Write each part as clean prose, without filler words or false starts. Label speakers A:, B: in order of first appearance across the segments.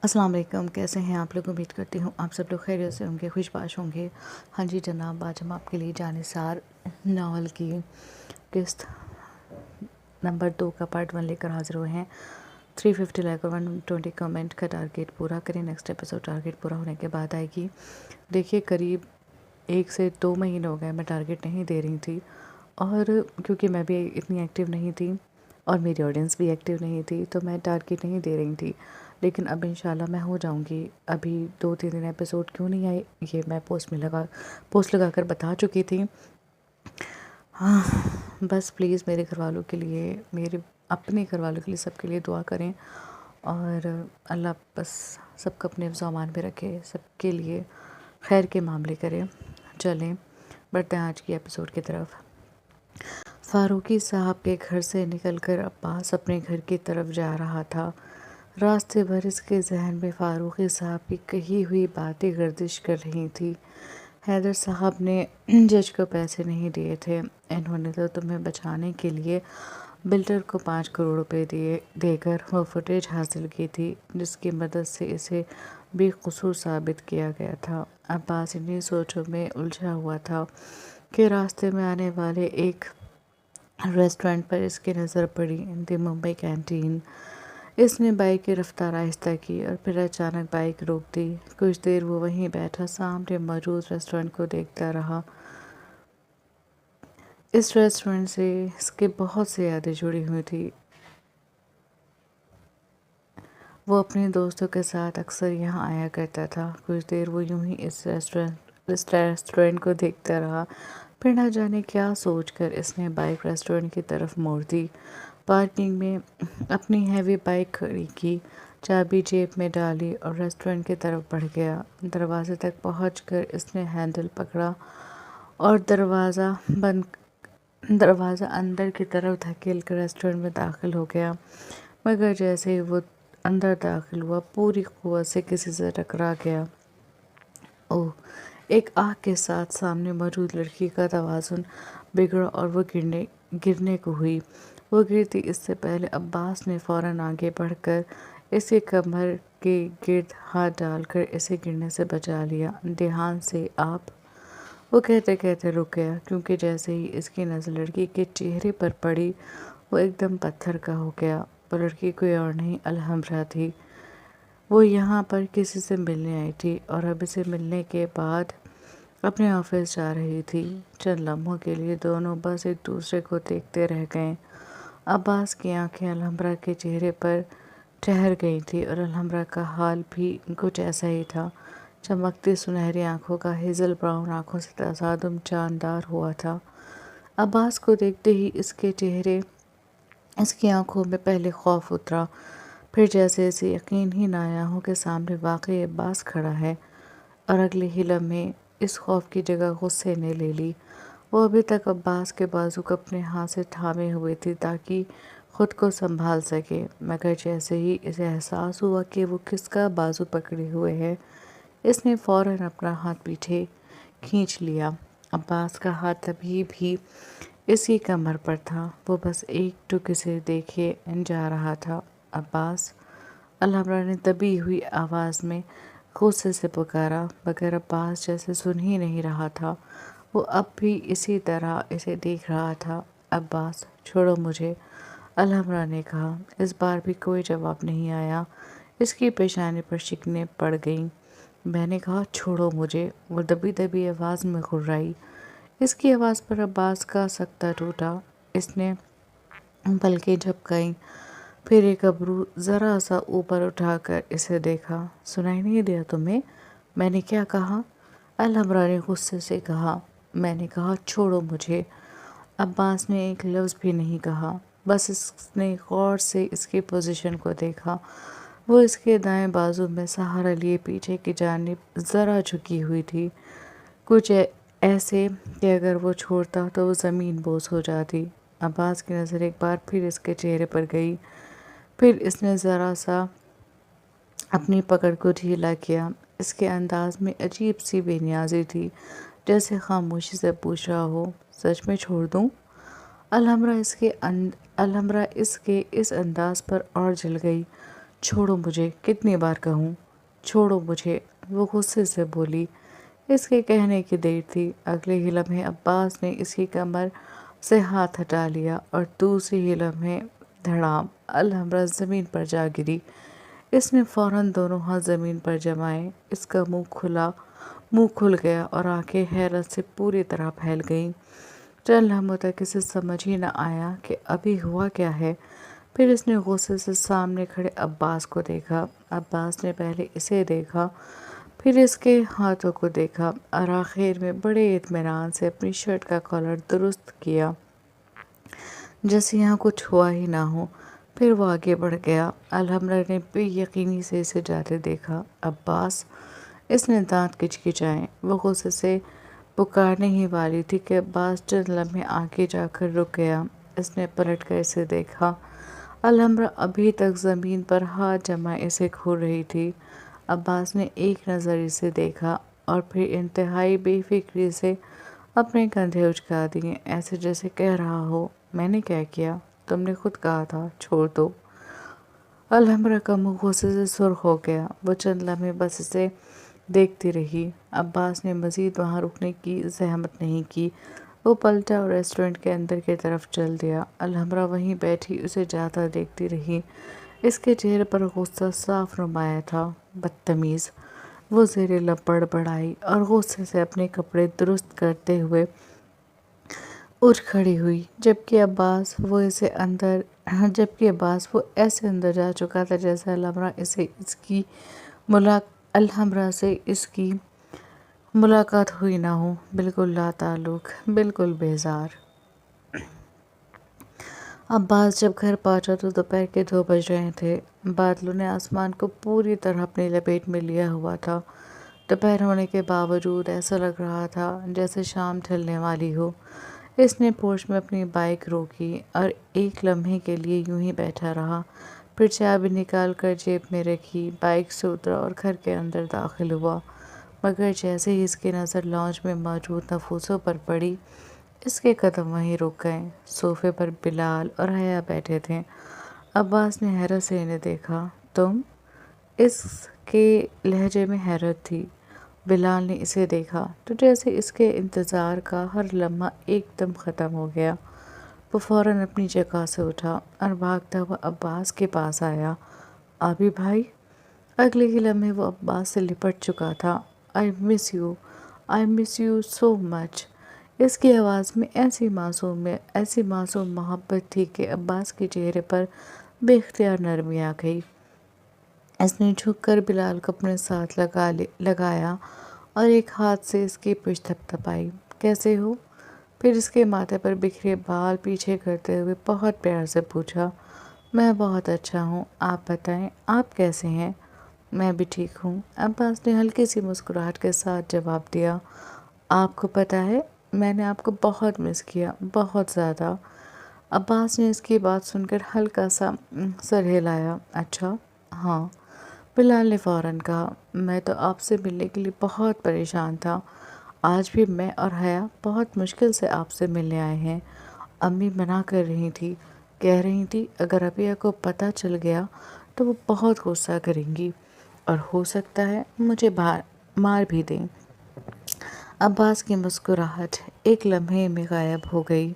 A: السلام علیکم، کیسے ہیں آپ لوگ؟ امید کرتی ہوں آپ سب لوگ خیریت سے ہوں گے، خوش باش ہوں گے۔ ہاں جی جناب، آج ہم آپ کے لیے جانثار ناول کی قسط نمبر 2 کا پارٹ 1 لے کر حاضر ہوئے ہیں۔ 350 لائک اور 120 کمنٹ کا ٹارگیٹ پورا کریں۔ نیکسٹ ایپیسوڈ ٹارگیٹ پورا ہونے کے بعد آئے گی۔ دیکھیے قریب 1 سے 2 مہینے ہو گئے میں ٹارگیٹ نہیں دے رہی تھی، اور کیونکہ میں بھی اتنی ایکٹیو نہیں تھی اور میری آڈینس بھی ایکٹیو نہیں تھی، تو میں ٹارگیٹ نہیں دے رہی تھی، لیکن اب انشاءاللہ میں ہو جاؤں گی۔ ابھی 2-3 دن ایپیسوڈ کیوں نہیں آئے یہ میں پوسٹ لگا کر بتا چکی تھی۔ ہاں، بس پلیز میرے گھر والوں کے لیے، میرے اپنے گھر والوں کے لیے، سب کے لیے دعا کریں، اور اللہ بس سب کو اپنے سامان میں رکھے، سب کے لیے خیر کے معاملے کرے۔ چلیں بڑھتے ہیں آج کی ایپیسوڈ کی طرف۔ فاروقی صاحب کے گھر سے نکل کر عباس اپنے گھر کی طرف جا رہا تھا۔ راستے بھر اس کے ذہن میں فاروقی صاحب کی کہی ہوئی باتیں گردش کر رہی تھی۔ حیدر صاحب نے جج کو پیسے نہیں دیے تھے، انہوں نے تو تمہیں بچانے کے لیے بلڈر کو 5 کروڑ روپے دے کر وہ فوٹیج حاصل کی تھی، جس کی مدد سے اسے بے قصور ثابت کیا گیا تھا۔ عباس انہی سوچوں میں الجھا ہوا تھا کہ راستے میں آنے والے ایک ریسٹورنٹ پر اس کی نظر پڑی، دی ممبئی کینٹین۔ اس نے بائک کی رفتار آہستہ کی اور پھر اچانک بائک روک دی۔ کچھ دیر وہ وہیں بیٹھا سامنے موجود ریسٹورنٹ کو دیکھتا رہا۔ اس ریسٹورنٹ سے اس کے بہت سی یادیں جڑی ہوئی تھی۔ وہ اپنے دوستوں کے ساتھ اکثر یہاں آیا کرتا تھا۔ کچھ دیر وہ یوں ہی اس ریسٹورنٹ کو دیکھتا رہا، پھر نہ جانے کیا سوچ کر اس نے بائک ریسٹورنٹ کی طرف موڑ دی۔ پارکنگ میں اپنی ہیوی بائک کھڑی کی، چابی جیب میں ڈالی اور ریسٹورنٹ کی طرف بڑھ گیا۔ دروازے تک پہنچ کر اس نے ہینڈل پکڑا اور دروازہ اندر کی طرف دھکیل کر ریسٹورنٹ میں داخل ہو گیا، مگر جیسے ہی وہ اندر داخل ہوا پوری قوت سے کسی سے ٹکرا گیا۔ اوہ! ایک آہ کے ساتھ سامنے موجود لڑکی کا توازن بگڑا اور وہ گرنے کو ہوئی۔ وہ گرتی اس سے پہلے عباس نے فوراً آگے بڑھ کر اس کے کمر کے گرد ہاتھ ڈال کر اسے گرنے سے بچا لیا۔ دھیان سے آپ! وہ کہتے کہتے رک گیا، کیونکہ جیسے ہی اس کی نظر لڑکی کے چہرے پر پڑی وہ ایک دم پتھر کا ہو گیا۔ وہ لڑکی کوئی اور نہیں الحمرا تھی۔ وہ یہاں پر کسی سے ملنے آئی تھی اور اب اسے ملنے کے بعد اپنے آفس جا رہی تھی۔ چند لمحوں کے لیے دونوں بس ایک دوسرے کو دیکھتے رہ گئے۔ عباس کی آنکھیں الحمرا کے چہرے پر ٹھہر گئی تھی اور الحمرا کا حال بھی کچھ ایسا ہی تھا۔ چمکتی سنہری آنکھوں کا ہیزل براؤن آنکھوں سے تصادم جاندار ہوا تھا۔ عباس کو دیکھتے ہی اس کی آنکھوں میں پہلے خوف اترا، پھر جیسے اسے یقین ہی نہ آیا ہو کہ سامنے واقعی عباس کھڑا ہے، اور اگلے ہی لمحے اس خوف کی جگہ غصے نے لے لی۔ وہ ابھی تک عباس کے بازو کو اپنے ہاتھ سے تھامے ہوئے تھی تاکہ خود کو سنبھال سکے، مگر جیسے ہی اسے احساس ہوا کہ وہ کس کا بازو پکڑے ہوئے ہے، اس نے فوراً اپنا ہاتھ پیچھے کھینچ لیا۔ عباس کا ہاتھ ابھی بھی اس کی کمر پر تھا، وہ بس ایک ٹک اسے دیکھے جا رہا تھا۔ عباس! الحمرا نے دبی ہوئی آواز میں غصے سے پکارا، مگر عباس جیسے سن ہی نہیں رہا تھا۔ وہ اب بھی اسی طرح اسے دیکھ رہا تھا۔ عباس! چھوڑو مجھے، الحمرا نے کہا۔ اس بار بھی کوئی جواب نہیں آیا۔ اس کی پیشانی پر شکنیں پڑ گئیں۔ میں نے کہا چھوڑو مجھے، وہ دبی دبی آواز میں گھررائی۔ اس کی آواز پر عباس کا سکتہ ٹوٹا۔ اس نے پلکیں جھپکائیں، پھر ایک ابرو ذرا سا اوپر اٹھا کر اسے دیکھا۔ سنائی نہیں دیا تمہیں؟ میں نے کیا کہا؟ الحمرا نے غصے سے کہا۔ میں نے کہا چھوڑو مجھے۔ عباس نے ایک لفظ بھی نہیں کہا، بس اس نے غور سے اس کی پوزیشن کو دیکھا۔ وہ اس کے دائیں بازو میں سہارا لیے پیچھے کی جانب ذرا جھکی ہوئی تھی، کچھ ایسے کہ اگر وہ چھوڑتا تو وہ زمین بوس ہو جاتی۔ عباس کی نظر ایک بار پھر اس کے چہرے پر گئی، پھر اس نے ذرا سا اپنی پکڑ کو ڈھیلا کیا۔ اس کے انداز میں عجیب سی بے نیازی تھی، جیسے خاموشی سے پوچھ رہا ہو، سچ میں چھوڑ دوں؟ الحمرا اس کے اس انداز پر اور جل گئی۔ چھوڑو مجھے، کتنی بار کہوں، چھوڑو مجھے، وہ غصے سے بولی۔ اس کے کہنے کی دیر تھی، اگلے ہی لمحے عباس نے اس کی کمر سے ہاتھ ہٹا لیا اور دوسری ہی لمحے دھڑام الحمرا زمین پر جا گری۔ اس نے فوراً دونوں ہاتھ زمین پر جمائے، اس کا منہ کھل گیا اور آنکھیں حیرت سے پوری طرح پھیل گئیں۔ چند لمحوں تک اسے سمجھ ہی نہ آیا کہ ابھی ہوا کیا ہے۔ پھر اس نے غصے سے سامنے کھڑے عباس کو دیکھا۔ عباس نے پہلے اسے دیکھا، پھر اس کے ہاتھوں کو دیکھا اور آخر میں بڑے اطمینان سے اپنی شرٹ کا کالر درست کیا، جیسے یہاں کچھ ہوا ہی نہ ہو۔ پھر وہ آگے بڑھ گیا۔ الحمرا نے بے یقینی سے اسے جاتے دیکھا۔ عباس! اس نے دانت کچکچائے۔ وہ غصے سے پکارنے ہی والی تھی کہ عباس چند لمحے آگے جا کر رک گیا۔ اس نے پلٹ کر اسے دیکھا۔ الحمرا ابھی تک زمین پر ہاتھ جمائے اسے گھور رہی تھی۔ عباس نے ایک نظر اسے دیکھا اور پھر انتہائی بے فکری سے اپنے کندھے اچکا دیے، ایسے جیسے کہہ رہا ہو، میں نے کیا کیا؟ تم نے خود کہا تھا، چھوڑ دو۔ الحمرا کا منہ غصے سے سرخ ہو گیا۔ وہ چند لمحے بس اسے دیکھتی رہی۔ عباس نے مزید وہاں رکنے کی زحمت نہیں کی۔ وہ پلٹا اور ریسٹورنٹ کے اندر کی طرف چل دیا۔ الحمرا وہیں بیٹھی اسے جاتا دیکھتی رہی۔ اس کے چہرے پر غصہ صاف نمایاں تھا۔ بدتمیز! وہ زیر لب بڑبڑائی اور غصے سے اپنے کپڑے درست کرتے ہوئے اٹھ کھڑی ہوئی، جبکہ عباس وہ ایسے اندر جا چکا تھا جیسے الحمرا سے اس کی ملاقات ہوئی نہ ہو، بالکل لا تعلق، بالکل بیزار۔ عباس جب گھر پہنچا تو دوپہر کے 2 بج رہے تھے۔ بادلوں نے آسمان کو پوری طرح اپنی لپیٹ میں لیا ہوا تھا۔ دوپہر ہونے کے باوجود ایسا لگ رہا تھا جیسے شام ڈھلنے والی ہو۔ اس نے پورچ میں اپنی بائیک روکی اور ایک لمحے کے لیے یوں ہی بیٹھا رہا، پھر چابی نکال کر جیب میں رکھی، بائیک سے اترا اور گھر کے اندر داخل ہوا، مگر جیسے ہی اس کی نظر لاؤنج میں موجود نفوسوں پر پڑی، اس کے قدم وہیں رک گئے۔ صوفے پر بلال اور حیا بیٹھے تھے۔ عباس نے حیرت سے انہیں دیکھا۔ تم؟ اس کے لہجے میں حیرت تھی۔ بلال نے اسے دیکھا تو جیسے اس کے انتظار کا ہر لمحہ ایک دم ختم ہو گیا۔ وہ فوراً اپنی جگہ سے اٹھا اور بھاگتا ہوا عباس کے پاس آیا۔ آبی بھائی! اگلے ہی لمحے وہ عباس سے لپٹ چکا تھا۔ I miss you so much۔ اس کی آواز میں ایسی معصوم محبت تھی کہ عباس کے چہرے پر بے اختیار نرمی آ گئی۔ اس نے جھک کر بلال کو اپنے ساتھ لگایا اور ایک ہاتھ سے اس کی پشت تھپتھپائی۔ کیسے ہو؟ پھر اس کے ماتھے پر بکھرے بال پیچھے کرتے ہوئے بہت پیار سے پوچھا۔ میں بہت اچھا ہوں، آپ بتائیں، آپ کیسے ہیں؟ میں بھی ٹھیک ہوں، عباس نے ہلکی سی مسکراہٹ کے ساتھ جواب دیا۔ آپ کو پتہ ہے، میں نے آپ کو بہت مس کیا، بہت زیادہ۔ عباس نے اس کی بات سن کر ہلکا سا سر ہلایا۔ اچھا؟ ہاں، بلال نے فوراً کہا۔ میں تو آپ سے ملنے کے لیے بہت پریشان تھا۔ آج بھی میں اور حیا بہت مشکل سے آپ سے ملنے آئے ہیں۔ امی منع کر رہی تھی، کہہ رہی تھی اگر ابیہ کو پتہ چل گیا تو وہ بہت غصہ کریں گی اور ہو سکتا ہے مجھے مار بھی دیں۔ عباس کی مسکراہٹ ایک لمحے میں غائب ہو گئی۔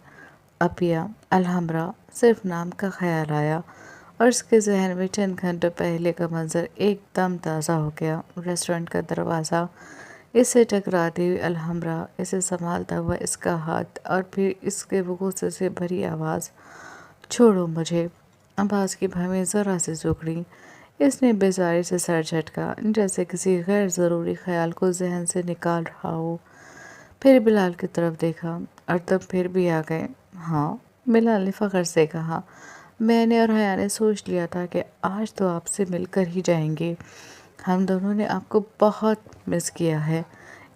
A: ابیہ، الحمرا، صرف نام کا خیال آیا اور اس کے ذہن میں چند گھنٹوں پہلے کا منظر ایک دم تازہ ہو گیا۔ ریسٹورنٹ کا دروازہ، اس سے ٹکراتی ہوئی الحمرا، اسے سنبھالتا ہوا اس کا ہاتھ اور پھر اس کے غصے سے بھری آواز، چھوڑو مجھے۔ عباس کی بھویں ذرا سے سکڑیں۔ اس نے بیزاری سے سر جھٹکا، جیسے کسی غیر ضروری خیال کو ذہن سے نکال رہا ہو۔ پھر بلال کی طرف دیکھا۔ اور تم پھر بھی آ گئے؟ ہاں، بلال نے فخر سے کہا۔ میں نے اور حیا نے سوچ لیا تھا کہ آج تو آپ سے مل کر ہی جائیں گے۔ ہم دونوں نے آپ کو بہت مس کیا ہے۔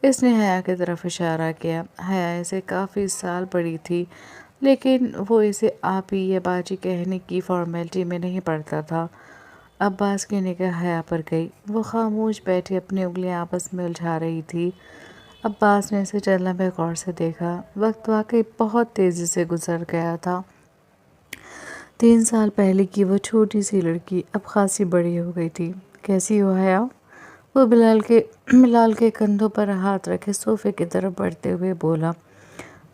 A: اس نے حیا کی طرف اشارہ کیا۔ حیا اسے کافی سال بڑی تھی، لیکن وہ اسے آپی یا باجی کہنے کی فارمیلٹی میں نہیں پڑتا تھا۔ عباس کی نگاہ حیا پر گئی۔ وہ خاموش بیٹھی اپنی انگلیاں آپس میں الجھا رہی تھی۔ عباس نے اسے چند لمحے غور سے دیکھا۔ وقت واقعی بہت تیزی سے گزر گیا تھا۔ 3 سال پہلے کی وہ چھوٹی سی لڑکی اب خاصی بڑی ہو گئی تھی۔ کیسی ہو حیا؟ وہ بلال کے کندھوں پر ہاتھ رکھے صوفے کی طرف بڑھتے ہوئے بولا۔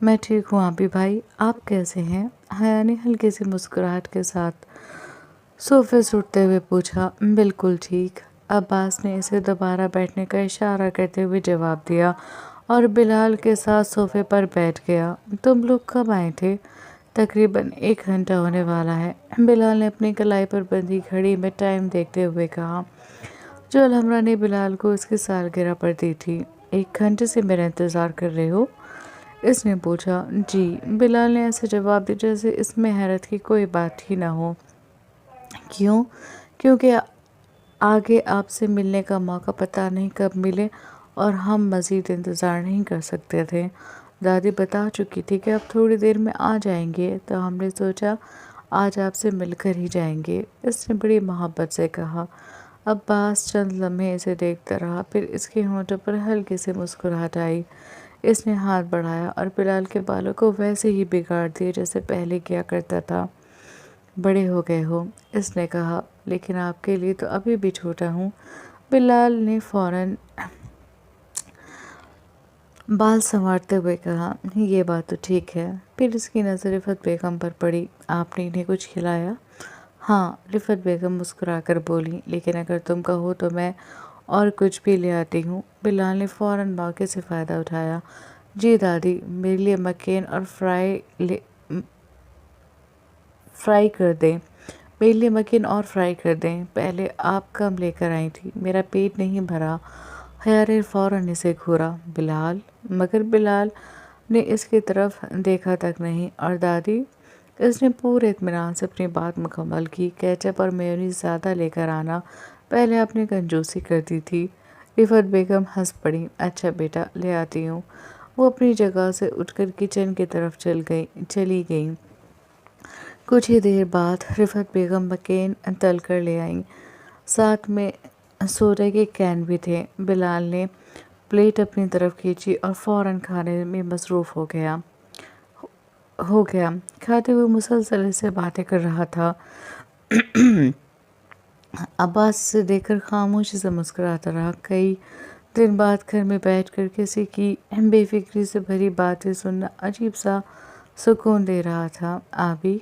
A: میں ٹھیک ہوں عابی بھائی، آپ کیسے ہیں؟ حیا نے ہلکی سی مسکراہٹ کے ساتھ صوفے سے اٹھتے ہوئے پوچھا۔ بالکل ٹھیک، عباس نے اسے دوبارہ بیٹھنے کا اشارہ کرتے ہوئے جواب دیا اور بلال کے ساتھ صوفے پر بیٹھ گیا۔ تم لوگ کب آئے تھے؟ تقریباً 1 گھنٹہ ہونے والا ہے، بلال نے اپنی کلائی پر بندھی گھڑی میں ٹائم دیکھتے ہوئے کہا، جو الحمرا نے بلال کو اس کی سالگرہ پر دی تھی۔ 1 گھنٹے سے میرا انتظار کر رہے ہو؟ اس نے پوچھا۔ جی، بلال نے ایسے جواب دیا جیسے اس میں حیرت کی کوئی بات ہی نہ ہو۔ کیوں؟ کیونکہ آگے آپ سے ملنے کا موقع پتہ نہیں کب ملے اور ہم مزید انتظار نہیں کر سکتے تھے۔ دادی بتا چکی تھی کہ آپ تھوڑی دیر میں آ جائیں گے، تو ہم نے سوچا آج آپ سے مل کر ہی جائیں گے، اس نے بڑی محبت سے کہا۔ عباس چند لمحے اسے دیکھتا رہا، پھر اس کے ہونٹوں پر ہلکی سی مسکراہٹ آئی۔ اس نے ہاتھ بڑھایا اور بلال کے بالوں کو ویسے ہی بگاڑ دیا جیسے پہلے کیا کرتا تھا۔ بڑے ہو گئے ہو، اس نے کہا، لیکن آپ کے لیے تو ابھی بھی چھوٹا ہوں۔ بلال نے فوراً بال سنوارتے ہوئے کہا، یہ بات تو ٹھیک ہے۔ پھر اس کی نظر رفعت بیگم پر پڑی۔ آپ نے انہیں کچھ کھلایا؟ ہاں، رفعت بیگم مسکرا کر بولی، لیکن اگر تم کہو تو میں اور کچھ بھی لے آتی ہوں۔ بلال نے فوراً موقع سے فائدہ اٹھایا۔ جی دادی، میرے لیے مکین اور فرائی کر دیں۔ میرے لیے مکین اور فرائی کر دیں۔ پہلے آپ کم لے کر آئی تھی، میرا پیٹ نہیں بھرا۔ حیا نے فوراً اسے گھورا۔ بلال؟ مگر بلال نے اس کی طرف دیکھا تک نہیں۔ اور دادی؟ اس نے پورے اطمینان سے اپنی بات مکمل کی۔ کیچپ اور میونیز زیادہ لے کر آنا، پہلے آپ نے کنجوسی کر دی تھی۔ رفعت بیگم ہنس پڑی۔ اچھا بیٹا، لے آتی ہوں۔ وہ اپنی جگہ سے اٹھ کر کچن کی طرف چلی گئیں۔ کچھ ہی دیر بعد رفعت بیگم مکین تل کر لے آئیں، ساتھ میں سوڈا کے کین بھی تھے۔ بلال نے پلیٹ اپنی طرف کھینچی اور فوراً کھانے میں مصروف ہو گیا۔ کھاتے ہوئے مسلسل اس سے باتیں کر رہا تھا۔ عباس اسے دیکھ کر خاموشی سے مسکراتا رہا۔ کئی دن بعد گھر میں بیٹھ کر کسی کی بے فکری سے بھری باتیں سننا عجیب سا سکون دے رہا تھا۔ آبی؟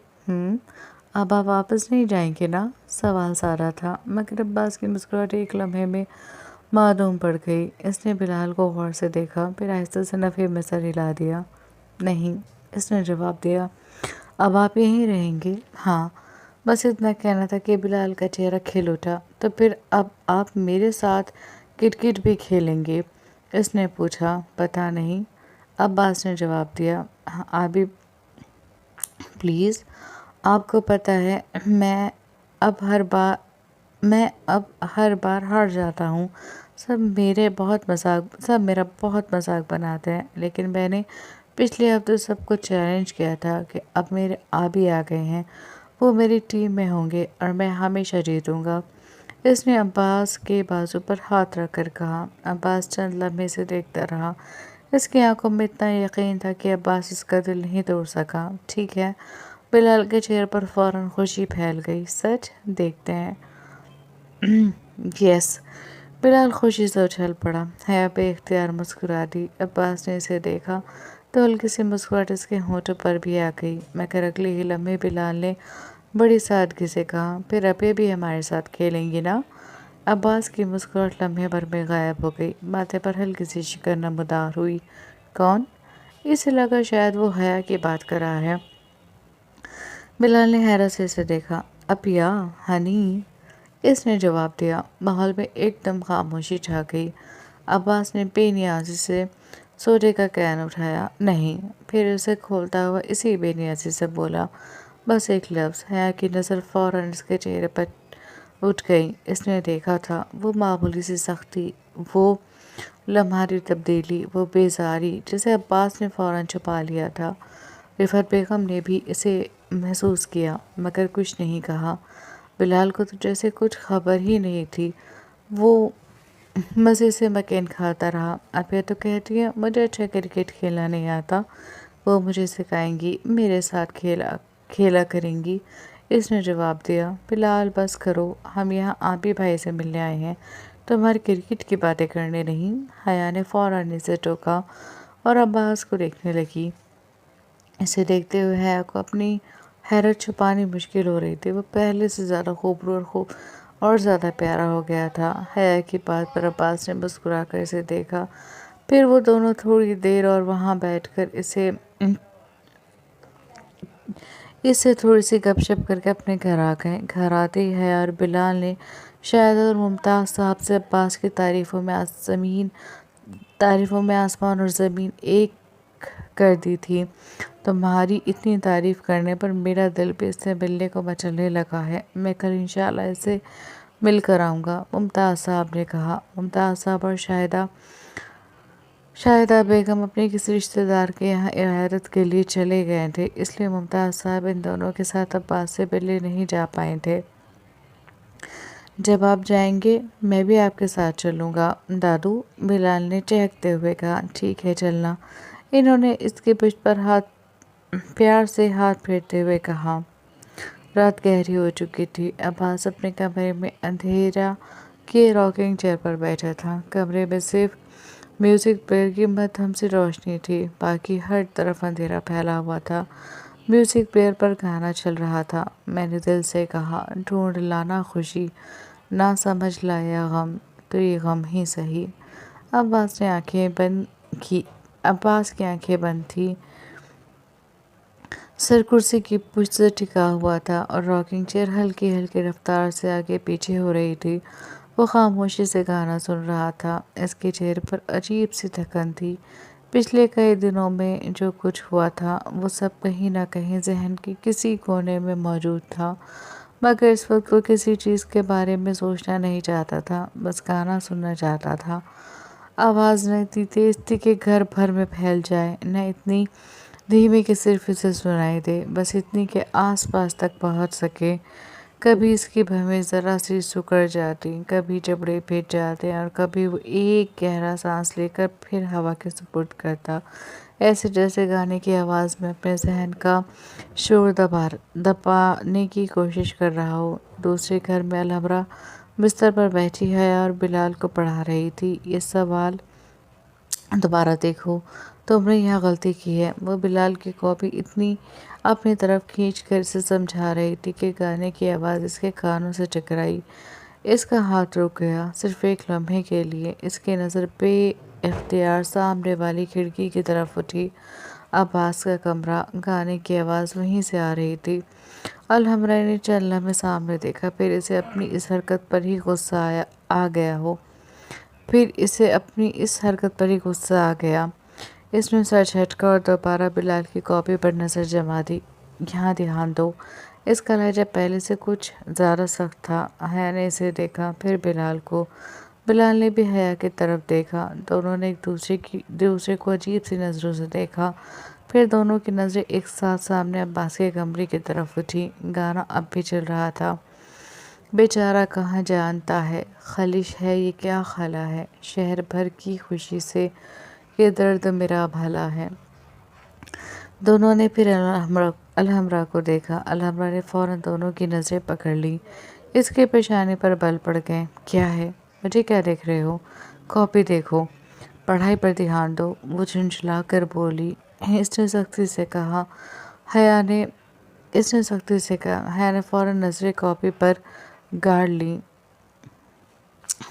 A: اب آپ واپس نہیں جائیں گے نا؟ سوال سادہ تھا، مگر عباس کی مسکراہٹ ایک لمحے میں معدوم پڑ گئی۔ اس نے بلال کو غور سے دیکھا، پھر آہستہ سے نفی میں سر ہلا دیا۔ نہیں، اس نے جواب دیا۔ اب آپ یہیں رہیں گے؟ ہاں، بس اتنا کہنا تھا کہ بلال کا چہرہ کھل اٹھا۔ تو پھر اب آپ میرے ساتھ کرکٹ بھی کھیلیں گے؟ اس نے پوچھا۔ پتہ نہیں، عباس نے جواب دیا۔ آبی پلیز، آپ کو پتہ ہے میں اب ہر بار ہار جاتا ہوں۔ سب میرا بہت مذاق بناتے ہیں، لیکن میں نے پچھلے ہفتے سب کو چیلنج کیا تھا کہ اب میرے آبی آ گئے ہیں، وہ میری ٹیم میں ہوں گے اور میں ہمیشہ جیتوں گا۔ اس نے عباس کے بازو پر ہاتھ رکھ کر کہا۔ عباس چند لمحے سے دیکھتا رہا۔ اس کی آنکھوں میں اتنا یقین تھا کہ عباس اس کا دل نہیں توڑ سکا۔ ٹھیک ہے، بلال کے چہرے پر فوراً خوشی پھیل گئی۔ سچ؟ دیکھتے ہیں۔ یس، بلال خوشی سے اچھل پڑا۔ حیا بے اختیار مسکرا دی۔ عباس نے اسے دیکھا تو ہلکی سی مسکراہٹ اس کے ہونٹوں پر بھی آ گئی، مگر اگلے ہی لمحے بلال نے بڑی سادگی سے کہا، پھر ابھی بھی ہمارے ساتھ کھیلیں گی نا؟ عباس کی مسکراہٹ لمحے بھر میں غائب ہو گئی، ماتھے پر ہلکی سی شکن نمودار ہوئی۔ کون؟ اسے لگا شاید وہ حیا کی بات کر رہا ہے۔ بلال نے حیرت سے اسے دیکھا۔ اپیا، ہنی، اس نے جواب دیا۔ ماحول میں ایک دم خاموشی چھا گئی۔ عباس نے بے نیازی سے سوڈے کا کین اٹھایا۔ نہیں، پھر اسے کھولتا ہوا اسی بے نیازی سے بولا، بس ایک لفظ۔ حیا کی نظر فوراً اس کے چہرے پر اٹھ گئی۔ اس نے دیکھا تھا وہ معمولی سی سختی، وہ لمحاتی تبدیلی، وہ بیزاری جسے عباس نے فوراً چھپا لیا تھا۔ رفعت بیگم نے بھی اسے محسوس کیا، مگر کچھ نہیں کہا۔ بلال کو تو جیسے کچھ خبر ہی نہیں تھی۔ وہ مزے سے مکین کھاتا رہا۔ اپیا تو کہتی ہے مجھے اچھا کرکٹ کھیلنا نہیں آتا، وہ مجھے سکھائیں گی، میرے ساتھ کھیلا کریں گی۔ اس نے جواب دیا۔ بلال بس کرو، ہم یہاں آبی بھائی سے ملنے آئے ہیں، تمہاری کرکٹ کی باتیں کرنے نہیں۔ حیا نے فوراً اسے ٹوکا اور عباس کو دیکھنے لگی۔ اسے دیکھتے ہوئے حیا کو اپنی حیرت چھپانی مشکل ہو رہی تھی۔ وہ پہلے سے زیادہ خوبصورت اور زیادہ پیارا ہو گیا تھا۔ حیا کی بات پر عباس نے مسکرا کر اسے دیکھا، پھر وہ دونوں تھوڑی دیر اور وہاں بیٹھ کر اس سے تھوڑی سی گپ شپ کر کے اپنے گھر آ گئے۔ گھر آتے ہی حیا اور بلال نے شاہد اور ممتاز صاحب سے عباس کی تعریفوں میں آسمان اور زمین ایک کر دی تھی۔ تمہاری اتنی تعریف کرنے پر میرا دل بھی اس سے ملنے کو مچلنے لگا ہے۔ میں کل انشاءاللہ اس سے مل کر آؤں گا، ممتاز صاحب نے کہا۔ ممتاز صاحب اور شاہدہ بیگم اپنے کسی رشتہ دار کے یہاں عیادت کے لیے چلے گئے تھے، اس لیے ممتاز صاحب ان دونوں کے ساتھ عباس سے ملنے نہیں جا پائے تھے۔ جب آپ جائیں گے میں بھی آپ کے ساتھ چلوں گا دادو، بلال نے چہکتے ہوئے کہا۔ ٹھیک ہے، چلنا، انہوں نے اس کی پشت پر پیار سے ہاتھ پھیرتے ہوئے کہا۔ رات گہری ہو چکی تھی۔ عباس اپنے کمرے میں اندھیرا کیے راکنگ چیئر پر بیٹھا تھا۔ کمرے میں صرف میوزک پلیئر کی مدھم سی روشنی تھی، باقی ہر طرف اندھیرا پھیلا ہوا تھا۔ میوزک پلیئر پر گانا چل رہا تھا۔ میں نے دل سے کہا، ڈھونڈ لانا خوشی، نہ سمجھ لایا غم، تو یہ غم ہی سہی۔ عباس کی آنکھیں بند تھیں، سر کرسی کی پشت سے ٹکا ہوا تھا اور راکنگ چیئر ہلکی ہلکی رفتار سے آگے پیچھے ہو رہی تھی۔ وہ خاموشی سے گانا سن رہا تھا۔ اس کے چہرے پر عجیب سی تھکن تھی۔ پچھلے کئی دنوں میں جو کچھ ہوا تھا وہ سب کہیں نہ کہیں ذہن کے کسی کونے میں موجود تھا، مگر اس وقت وہ کسی چیز کے بارے میں سوچنا نہیں چاہتا تھا، بس گانا سننا چاہتا تھا۔ آواز نہ اتنی تیز تھی کہ گھر بھر میں پھیل جائے، نہ اتنی دھیمی کہ صرف اسے سنائی دے، بس اتنی کہ آس پاس تک پہنچ سکے۔ کبھی اس کی بھویں ذرا سی سکڑ جاتی، کبھی جبڑے پھٹ جاتے اور کبھی وہ ایک گہرا سانس لے کر پھر ہوا کے سپرد کرتا، ایسے جیسے گانے کی آواز میں اپنے ذہن کا شور دبانے کی کوشش کر رہا ہو۔ دوسرے گھر میں الحمرا بستر پر بیٹھی حیا اور بلال کو پڑھا رہی تھی۔ یہ سوال دوبارہ دیکھو، تم نے یہاں غلطی کی ہے، وہ بلال کی کاپی اتنی اپنی طرف کھینچ کر اسے سمجھا رہی تھی کہ گانے کی آواز اس کے کانوں سے ٹکرائی۔ اس کا ہاتھ رک گیا، صرف ایک لمحے کے لیے۔ اس کی نظر بے اختیار سامنے والی کھڑکی کی طرف اٹھی۔ عباس کا کمرہ، گانے کی آواز وہیں سے آ رہی تھی۔ الحمرا نے چند لمحے سامنے دیکھا، پھر اسے اپنی اس حرکت پر ہی غصہ آ گیا۔ اس نے سر جھٹکا اور دوبارہ بلال کی کاپی پر نظر جما دی۔ یہاں دھیان دو۔ اس کا لہجہ پہلے سے کچھ زیادہ سخت تھا۔ حیا نے اسے دیکھا، پھر بلال کو۔ بلال نے بھی حیا کی طرف دیکھا۔ دونوں نے ایک دوسرے کو عجیب سی نظروں سے دیکھا، پھر دونوں کی نظریں ایک ساتھ سامنے عباس کے کمرے کی طرف اٹھی۔ گانا اب بھی چل رہا تھا۔ بیچارہ کہاں جانتا ہے، خلش ہے یہ کیا خلا ہے، شہر بھر کی خوشی سے یہ درد میرا بھلا ہے۔ دونوں نے پھر الحمرا کو دیکھا۔ الحمرا نے فوراً دونوں کی نظریں پکڑ لیں۔ اس کے پیشانے پر بل پڑ گئے۔ کیا ہے؟ مجھے کیا دیکھ رہے ہو؟ کاپی دیکھو، پڑھائی پر دھیان دو، وہ جھنجھلا کر بولی۔ اس نے سختی سے کہا۔ حیا نے فوراً نظریں کاپی پر گاڑ لیں۔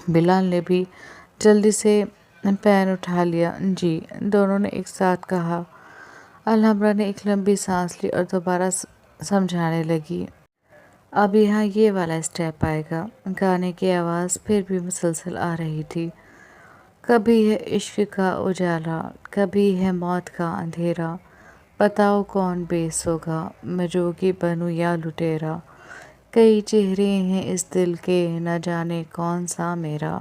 A: بلال نے بھی جلدی سے پین اٹھا لیا۔ جی، دونوں نے ایک ساتھ کہا۔ الحمرا نے ایک لمبی سانس لی اور دوبارہ سمجھانے لگی۔ اب یہاں یہ والا اسٹیپ آئے گا۔ گانے کی آواز پھر بھی مسلسل آ رہی تھی۔ کبھی ہے عشق کا اجالا، کبھی ہے موت کا اندھیرا، بتاؤ کون بیس ہوگا، میں جوگی بنوں یا لٹیرا، کئی چہرے ہیں اس دل کے، نہ جانے کون سا میرا۔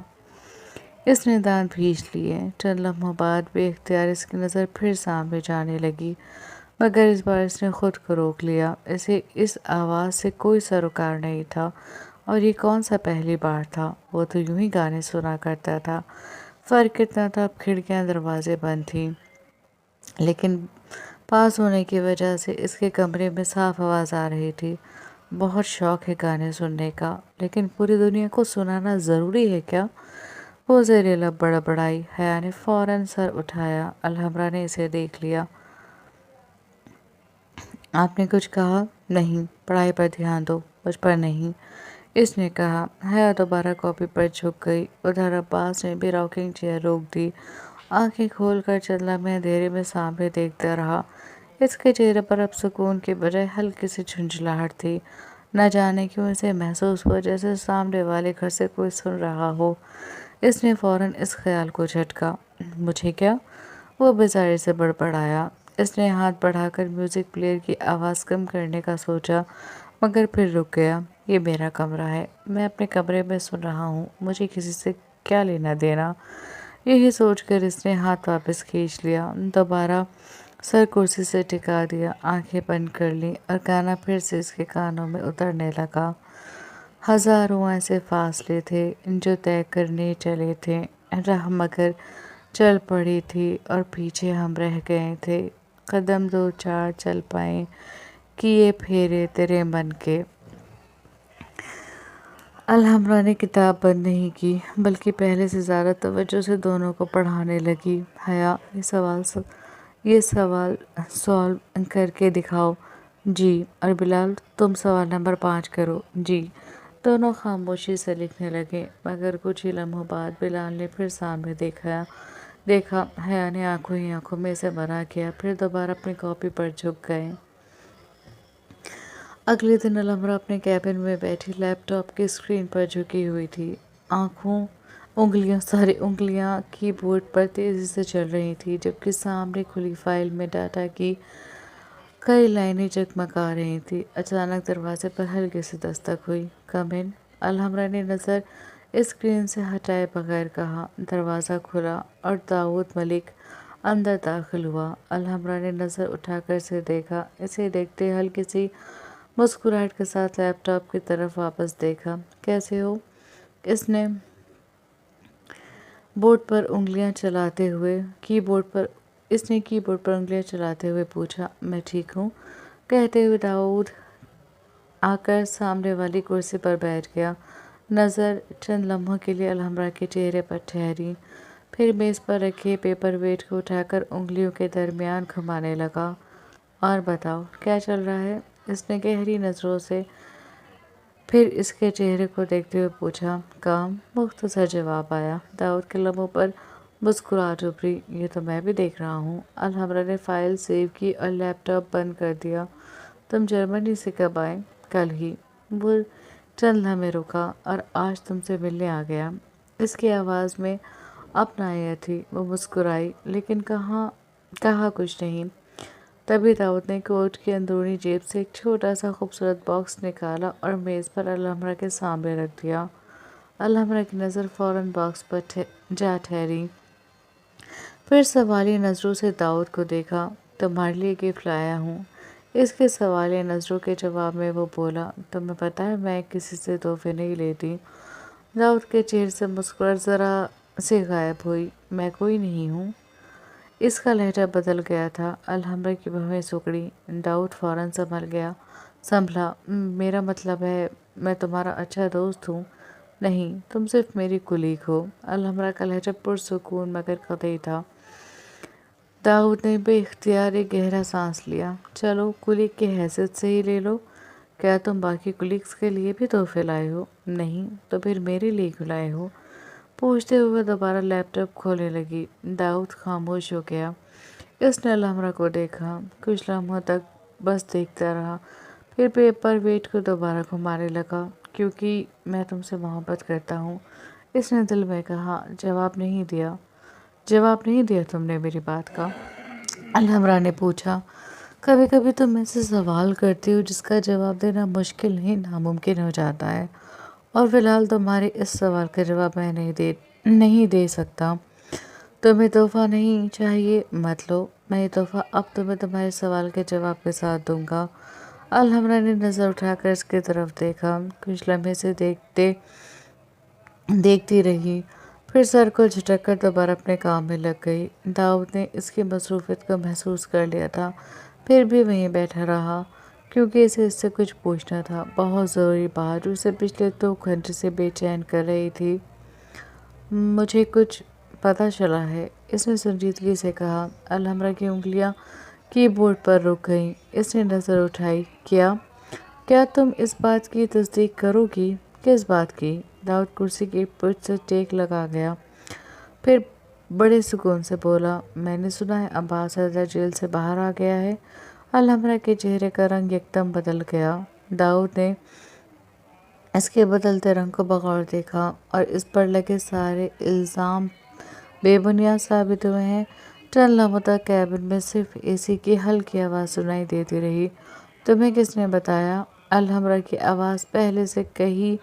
A: اس نے دانت بھینچ لیے۔ چند لمحوں بعد بے اختیار اس کی نظر پھر سامنے جانے لگی، مگر اس بار اس نے خود کو روک لیا۔ اسے اس آواز سے کوئی سروکار نہیں تھا، اور یہ کون سا پہلی بار تھا؟ وہ تو یوں ہی گانے سنا کرتا تھا۔ فرق اتنا تھا اب کھڑکیاں دروازے بند تھیں، لیکن پاس ہونے کی وجہ سے اس کے کمرے میں صاف آواز آ رہی تھی۔ بہت شوق ہے گانے سننے کا، لیکن پوری دنیا کو سنانا ضروری ہے کیا؟ وہ زیر لب بڑبڑائی۔ حیا نے فوراً سر اٹھایا۔ الحمرا نے اسے دیکھ لیا۔ آپ نے کچھ کہا؟ نہیں، پڑھائی پر دھیان دو، مجھ پر نہیں، اس نے کہا۔ حیا دوبارہ کاپی پر جھک گئی۔ ادھر عباس نے بھی راکنگ چیئر روک دی۔ آنکھیں کھول کر چند لمحے اندھیرے میں سامنے دیکھتا رہا۔ اس کے چہرے پر اب سکون کے بجائے ہلکی سی جھنجھلاہٹ تھی۔ نہ جانے کیوں اسے محسوس ہوا جیسے سامنے والے گھر سے کوئی سن رہا ہو۔ اس نے فوراً اس خیال کو جھٹکا۔ مجھے کیا؟ وہ بیزاری سے بڑبڑایا۔ اس نے ہاتھ بڑھا کر میوزک پلیئر کی آواز کم کرنے کا سوچا، مگر پھر رک گیا۔ یہ میرا کمرہ ہے، میں اپنے کمرے میں سن رہا ہوں، مجھے کسی سے کیا لینا دینا؟ یہی سوچ کر اس نے ہاتھ واپس کھینچ لیا۔ دوبارہ سر کرسی سے ٹکا دیا، آنکھیں بند کر لیں اور گانا پھر سے اس کے کانوں میں اترنے لگا۔ ہزاروں ایسے فاصلے تھے جو طے کرنے چلے تھے، راہ مگر چل پڑی تھی اور پیچھے ہم رہ گئے تھے۔ قدم دو چار چل پائے، کیے پھیرے تیرے من کے۔ الحمرا نے کتاب بند نہیں کی، بلکہ پہلے سے زیادہ توجہ سے دونوں کو پڑھانے لگی۔ حیا، یہ سوال سالو کر کے دکھاؤ۔ جی۔ اور بلال، تم سوال نمبر 5 کرو۔ جی۔ دونوں خاموشی سے لکھنے لگے، مگر کچھ ہی لمحوں بعد بلال نے پھر سامنے دیکھا۔ حیا نے آنکھوں ہی آنکھوں میں اسے منع کیا، پھر دوبارہ اپنی کاپی پر جھک گئے۔ اگلے دن الحمرا اپنے کیبن میں بیٹھی لیپ ٹاپ کی اسکرین پر جھکی ہوئی تھی۔ انگلیاں کی بورڈ پر تیزی سے چل رہی تھی، جبکہ سامنے کھلی فائل میں ڈاٹا کی کئی لائنیں جگمگا رہی تھیں۔ اچانک دروازے پر ہلکی سی دستک ہوئی۔ کم ان۔ الحمرا نے نظر اسکرین سے ہٹائے بغیر کہا۔ دروازہ کھلا اور داؤد ملک اندر داخل ہوا۔ الحمرا نے نظر اٹھا کر اسے دیکھا۔ اسے دیکھتے ہلکی سی مسکراہٹ کے ساتھ لیپ ٹاپ کی طرف واپس دیکھا۔ کیسے ہو؟ اس نے کی بورڈ پر انگلیاں چلاتے ہوئے پوچھا۔ میں ٹھیک ہوں، کہتے ہوئے داؤد آ کر سامنے والی کرسی پر بیٹھ گیا۔ نظر چند لمحوں کے لیے الحمرا کے چہرے پر ٹھہری، پھر میز پر رکھے پیپر ویٹ کو اٹھا کر انگلیوں کے درمیان گھمانے لگا۔ اور بتاؤ، کیا چل رہا ہے؟ اس نے گہری نظروں سے پھر اس کے چہرے کو دیکھتے ہوئے پوچھا۔ کام، مختصر جواب آیا۔ داؤد کے لبوں پر مسکراہٹ ابھری۔ یہ تو میں بھی دیکھ رہا ہوں۔ الحمرا نے فائل سیو کی اور لیپ ٹاپ بند کر دیا۔ تم جرمنی سے کب آئے؟ کل ہی۔ وہ چند لمحے رکا۔ اور آج تم سے ملنے آ گیا؟ اس کی آواز میں اپنائیت تھی۔ وہ مسکرائی، لیکن کہا کچھ نہیں۔ تبھی داؤد نے کوٹ کی اندرونی جیب سے ایک چھوٹا سا خوبصورت باکس نکالا اور میز پر الحمرا کے سامنے رکھ دیا۔ الحمرا کی نظر فوراً باکس پر جا ٹھہری، پھر سوالیہ نظروں سے داؤد کو دیکھا۔ تمہارے لیے گفٹ لایا ہوں۔ اس کے سوالیہ نظروں کے جواب میں وہ بولا۔ تمہیں پتہ ہے میں کسی سے تحفے نہیں لیتی۔ داؤد کے چہرے سے مسکراہٹ ذرا سی غائب ہوئی۔ میں کوئی نہیں ہوں۔ اس کا لہجہ بدل گیا تھا۔ الحمرا کی بھویں سکڑی۔ داؤد فوراً سنبھلا۔ میرا مطلب ہے میں تمہارا اچھا دوست ہوں، نہیں تم صرف میری کولیگ ہو۔ الحمرا کا لہجہ پرسکون مگر قطعی تھا۔ داؤد نے بے اختیار ایک گہرا سانس لیا۔ چلو، کولیگ کی حیثیت سے ہی لے لو۔ کیا تم باقی کولیگز کے لیے بھی تحفے لائے ہو؟ نہیں، تو پھر میرے لیے کیوں لائے ہو؟ پوچھتے ہوئے دوبارہ لیپ ٹاپ کھولنے لگی۔ داؤد خاموش ہو گیا۔ اس نے الحمرا کو دیکھا، کچھ لمحوں تک بس دیکھتا رہا، پھر پیپر ویٹ کو دوبارہ گھمانے لگا۔ کیونکہ میں تم سے محبت کرتا ہوں، اس نے دل میں کہا۔ جواب نہیں دیا تم نے میری بات کا؟ الحمرا نے پوچھا۔ کبھی کبھی تم ایسے سوال کرتی ہو جس کا جواب دینا مشکل نہیں ناممکن ہو جاتا ہے، اور فی الحال تمہارے اس سوال کا جواب میں نہیں دے سکتا۔ تمہیں تحفہ نہیں چاہیے، مت لو، میں یہ تحفہ اب تمہیں تمہارے سوال کے جواب کے ساتھ دوں گا۔ الحمرا نے نظر اٹھا کر اس کی طرف دیکھا، کچھ لمحے سے دیکھتی رہی، پھر سر کو جھٹک کر دوبارہ اپنے کام میں لگ گئی۔ داؤد نے اس کی مصروفیت کو محسوس کر لیا تھا، پھر بھی وہیں بیٹھا رہا۔ کیونکہ اسے اس سے کچھ پوچھنا تھا، بہت ضروری بات جو اسے پچھلے 2 گھنٹے سے بے چین کر رہی تھی۔ مجھے کچھ پتہ چلا ہے، اس نے سنجیدگی سے کہا۔ الحمرا کی انگلیاں کی بورڈ پر رک گئیں۔ اس نے نظر اٹھائی۔ کیا تم اس بات کی تصدیق کرو گی؟ کس بات کی؟ داؤد کرسی کی پشت سے ٹیک لگا گیا، پھر بڑے سکون سے بولا، میں نے سنا ہے عباس حیدر جیل سے باہر آ گیا ہے۔ الحمرا کے چہرے کا رنگ یکدم بدل گیا۔ داؤد نے اس کے بدلتے رنگ کو بغور دیکھا، اور اس پر لگے سارے الزام بے بنیاد ثابت ہوئے ہیں۔ چند لمحوں تک کیبن میں صرف اے سی کی ہلکی آواز سنائی دیتی رہی۔ تمہیں کس نے بتایا؟ الحمرا کی آواز پہلے سے کہیں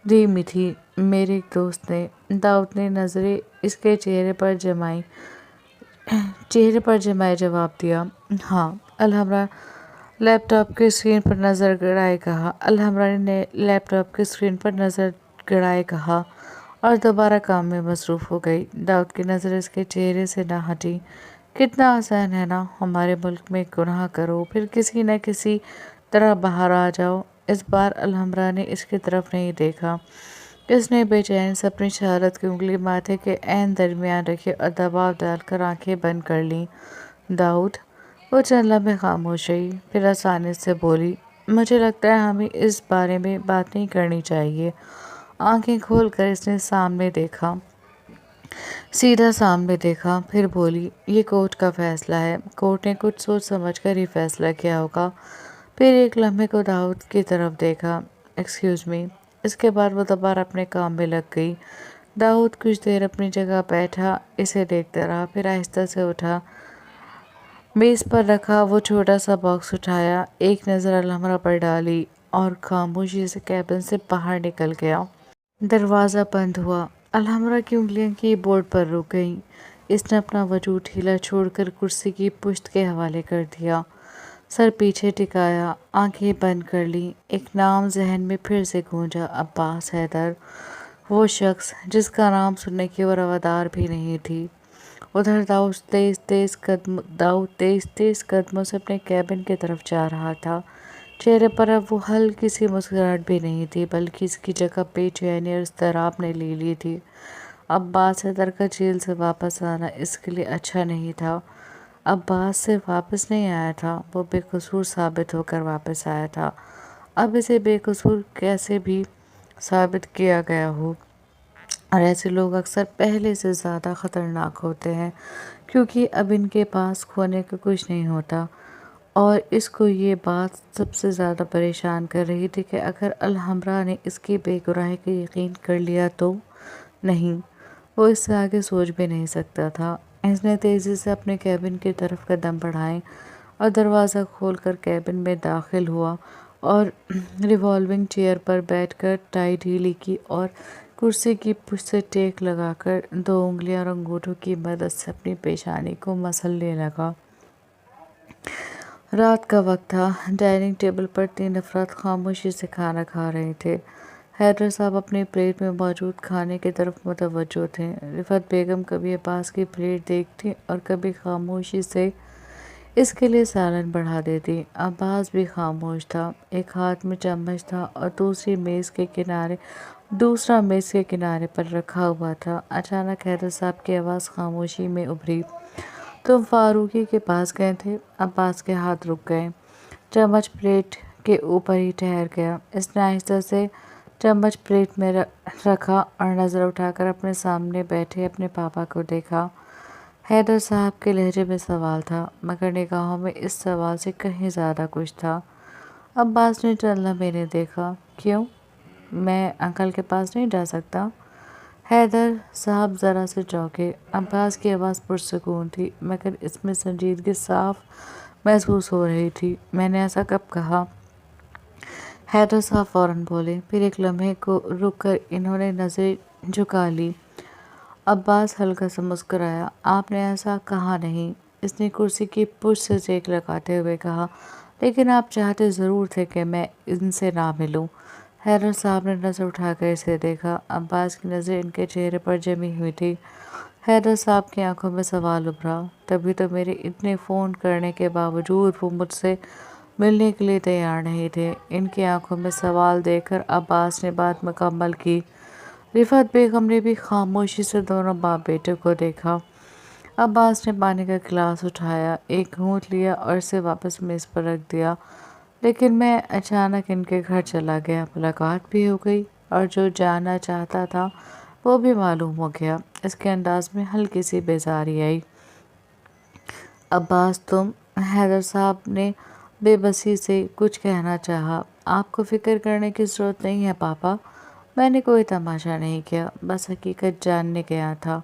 A: دھیمی تھی۔ میرے ایک دوست نے۔ داؤد نے نظریں اس کے چہرے پر جمائے جواب دیا، ہاں۔ الحمرا لیپ ٹاپ کی اسکرین پر نظر گڑائے کہا۔ الحمرا نے لیپ ٹاپ کی اسکرین پر نظر گڑائے کہا اور دوبارہ کام میں مصروف ہو گئی۔ داؤد کی نظر اس کے چہرے سے نہ ہٹی۔ کتنا آسان ہے نا، ہمارے ملک میں گناہ کرو، پھر کسی نہ کسی طرح باہر آ جاؤ۔ اس بار الحمرا نے اس کی طرف نہیں دیکھا۔ اس نے بے چینی سے اپنی شہادت کی انگلی ماتھے کے عین درمیان رکھی اور دباؤ ڈال کر آنکھیں بند کر لیں۔ داؤد؟ وہ چند لمحے خاموش رہی، پھر آسانی سے بولی، مجھے لگتا ہے ہمیں اس بارے میں بات نہیں کرنی چاہیے۔ آنکھیں کھول کر اس نے سیدھا سامنے دیکھا، پھر بولی، یہ کورٹ کا فیصلہ ہے، کورٹ نے کچھ سوچ سمجھ کر ہی فیصلہ کیا ہوگا۔ پھر ایک لمحے کو داؤد کی طرف دیکھا، ایکسکیوز می۔ اس کے بعد وہ دوبارہ اپنے کام میں لگ گئی۔ داؤد کچھ دیر اپنی جگہ بیٹھا اسے دیکھتا رہا، پھر آہستہ سے اٹھا، میز پر رکھا وہ چھوٹا سا باکس اٹھایا، ایک نظر الحمرا پر ڈالی اور خاموشی سے کیبن سے باہر نکل گیا۔ دروازہ بند ہوا۔ الحمرا کی انگلیاں کی بورڈ پر رک گئیں۔ اس نے اپنا وجود ڈھیلا چھوڑ کر کرسی کی پشت کے حوالے کر دیا، سر پیچھے ٹکایا، آنکھیں بند کر لیں۔ ایک نام ذہن میں پھر سے گونجا، عباس حیدر، وہ شخص جس کا نام سننے کی وہ روادار بھی نہیں تھی۔ ادھر داؤد تیز تیز قدموں سے اپنے کیبن کی طرف جا رہا تھا۔ چہرے پر اب وہ ہلکی سی مسکراہٹ بھی نہیں تھی، بلکہ اس کی جگہ بے چینی اور اضطراب نے لے لی تھی۔ عباس حیدر کا جیل سے واپس آنا اس کے لیے اچھا نہیں تھا۔ عباس صرف واپس نہیں آیا تھا، وہ بے قصور ثابت ہو کر واپس آیا تھا۔ اب اسے بے قصور کیسے بھی ثابت کیا گیا ہو، اور ایسے لوگ اکثر پہلے سے زیادہ خطرناک ہوتے ہیں، کیونکہ اب ان کے پاس کھونے کو کچھ نہیں ہوتا۔ اور اس کو یہ بات سب سے زیادہ پریشان کر رہی تھی کہ اگر الحمرا نے اس کی بے گناہی کا یقین کر لیا تو؟ نہیں، وہ اس سے آگے سوچ بھی نہیں سکتا تھا۔ اس نے تیزی سے اپنے کیبن کی طرف قدم بڑھائے اور دروازہ کھول کر کیبن میں داخل ہوا اور ریوالونگ چیئر پر بیٹھ کر ٹائی ڈھیلی کی اور کرسی کی پشت سے ٹیک لگا کر 2 انگلیاں اور انگوٹھوں کی مدد سے اپنی پیشانی کو مسلنے لگا۔ رات کا وقت تھا۔ ڈائننگ ٹیبل پر 3 افراد خاموشی سے کھانا کھا رہے تھے۔ حیدر صاحب اپنی پلیٹ میں موجود کھانے کی طرف متوجہ تھے۔ رفعت بیگم کبھی عباس کی پلیٹ دیکھتی اور کبھی خاموشی سے اس کے لیے سالن بڑھا دیتی۔ عباس بھی خاموش تھا، ایک ہاتھ میں چمچ تھا اور دوسرا میز کے کنارے پر رکھا ہوا تھا۔ اچانک حیدر صاحب کی آواز خاموشی میں ابھری، تم فاروقی کے پاس گئے تھے؟ عباس کے ہاتھ رک گئے، چمچ پلیٹ کے اوپر ہی ٹھہر گیا۔ اس نے آہستہ سے چمچ پلیٹ میں رکھا اور نظر اٹھا کر اپنے سامنے بیٹھے اپنے پاپا کو دیکھا۔ حیدر صاحب کے لہجے میں سوال تھا، مگر نگاہوں میں اس سوال سے کہیں زیادہ کچھ تھا۔ عباس نے چند لمحے انہیں دیکھا۔ کیوں؟ میں انکل کے پاس نہیں جا سکتا؟ حیدر صاحب ذرا سے چونکے۔ عباس کی آواز پرسکون تھی، مگر اس میں سنجیدگی صاف محسوس ہو رہی تھی۔ میں نے ایسا کب کہا؟ حیدر صاحب فوراً بولے، پھر ایک لمحے کو رک کر انہوں نے نظریں جھکا لی۔ عباس ہلکا سا مسکرایا، آپ نے ایسا کہا نہیں، اس نے کرسی کی پشت سے ٹیک لگاتے ہوئے کہا، لیکن آپ چاہتے ضرور تھے کہ میں ان سے نہ ملوں۔ حیدر صاحب نے نظر اٹھا کر اسے دیکھا۔ عباس کی نظریں ان کے چہرے پر جمی ہوئی تھی۔ حیدر صاحب کی آنکھوں میں سوال ابھرا، تبھی تو میرے اتنے فون کرنے کے باوجود وہ مجھ سے ملنے کے لیے تیار نہیں تھے۔ ان کی آنکھوں میں سوال دیکھ کر عباس نے بات مکمل کی۔ رفعت بیگم نے بھی خاموشی سے دونوں باپ بیٹے کو دیکھا۔ عباس نے پانی کا گلاس اٹھایا، ایک گھونٹ لیا اور اسے واپس میز پر رکھ دیا۔ لیکن میں اچانک ان کے گھر چلا گیا، ملاقات بھی ہو گئی اور جو جاننا چاہتا تھا وہ بھی معلوم ہو گیا۔ اس کے انداز میں ہلکی سی بیزاری آئی۔ عباس تم؟ حیدر صاحب نے بے بسی سے کچھ کہنا چاہا۔ آپ کو فکر کرنے کی ضرورت نہیں ہے پاپا، میں نے کوئی تماشا نہیں کیا، بس حقیقت جاننے گیا تھا،